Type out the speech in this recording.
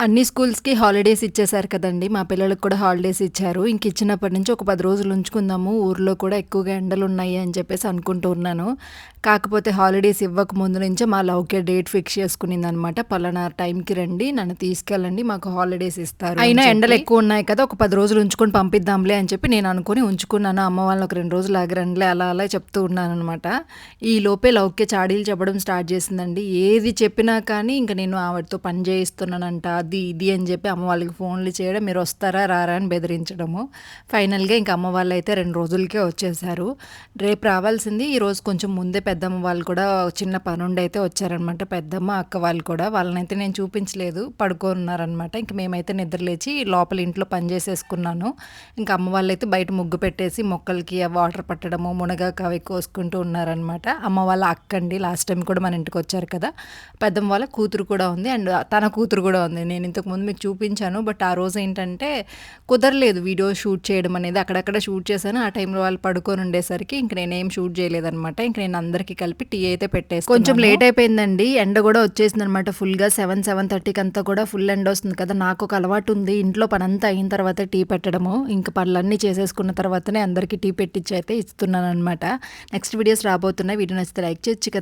అన్ని స్కూల్స్‌కి హాలిడేస్ ఇచ్చేసారు కదండీ! మా పిల్లలకి కూడా హాలిడేస్ ఇచ్చారు. ఇంక ఇచ్చినప్పటి నుంచి ఒక 10 రోజులు ఉంచుకుందాము. ఊర్లో కూడా ఎక్కువగా ఎండలున్నాయి అని చెప్పేసి అనుకుంటూ ఉన్నాను. కాకపోతే హాలిడేస్ ఇవ్వక ముందు నుంచే మా లౌక్య డేట్ ఫిక్స్ చేసుకునిందనమాట. పలానా టైంకి రండి, నన్ను తీసుకెళ్ళండి, మాకు హాలిడేస్ ఇస్తారు అయినా ఎండలు ఎక్కువ ఉన్నాయి కదా! ఒక 10 రోజులు ఉంచుకొని పంపిద్దాంలే అని చెప్పి నేను అనుకోని ఉంచుకున్నాను. అమ్మ వాళ్ళని ఒక 2 రోజులు ఆగి రండిలే అలా అలా చెప్తూ ఉన్నాననమాట. ఈ లోపే లౌక్య చాడీలు చెప్పడం స్టార్ట్ చేసిందండి. ఏది చెప్పినా కానీ ఇంక నేను ఆవిడతో పని చేయిస్తున్నానంట, అది ఇది అని చెప్పి అమ్మ వాళ్ళకి ఫోన్లు చేయడం, మీరు వస్తారా రారా అని బెదిరించడము. ఫైనల్‌గా ఇంక అమ్మ వాళ్ళైతే 2 రోజులకే వచ్చేసారు. రేపు రావాల్సింది ఈరోజు కొంచెం ముందే పెద్దమ్మ వాళ్ళు కూడా చిన్న పనుండైతే వచ్చారనమాట. పెద్దమ్మ, అక్క వాళ్ళు కూడా. వాళ్ళనైతే నేను చూపించలేదు. పడుకోనున్నారనమాట. ఇంక మేమైతే నిద్రలేచి లోపల ఇంట్లో పని చేసేసుకున్నాను. ఇంక అమ్మ వాళ్ళైతే బయట ముగ్గు పెట్టేసి మొక్కలకి వాటర్ పట్టడము, మునగాకు అవి కోసుకుంటూ ఉన్నారనమాట. అమ్మ వాళ్ళ అక్కండి. లాస్ట్ టైం కూడా మన ఇంటికొచ్చారు కదా! పెద్దమ్మ వాళ్ళ కూతురు కూడా ఉంది. అండ్ తన కూతురు కూడా ఉంది. నేను ఇంతకుముందు మీకు చూపించాను. బట్ ఆ రోజు ఏంటంటే కుదరలేదు వీడియో షూట్ చేయడం అనేది. అక్కడక్కడ షూట్ చేశాను. ఆ టైంలో వాళ్ళు పడుకొని ఉండేసరికి ఇంక నేనేం షూట్ చేయలేదనమాట. ఇంక నేను అందరికీ కలిపి టీ అయితే పెట్టేసుకున్నాను. కొంచెం లేట్ అయిపోయిందండి. ఎండ కూడా వచ్చేసిందనమాట ఫుల్‌గా. 7:30కి అంతా కూడా ఫుల్ ఎండొస్తుంది కదా! నాకొక అలవాటుంది. ఇంట్లో పనంతా అయిన తర్వాత టీ పెట్టడము. ఇంక పనులన్నీ చేసేసుకున్న తర్వాతనే అందరికీ టీ పెట్టిచ్చి అయితే ఇస్తున్నాననమాట. నెక్స్ట్ వీడియోస్ రాబోతున్నాయి. వీడియో నచ్చితే లైక్ చేయొచ్చు కదా!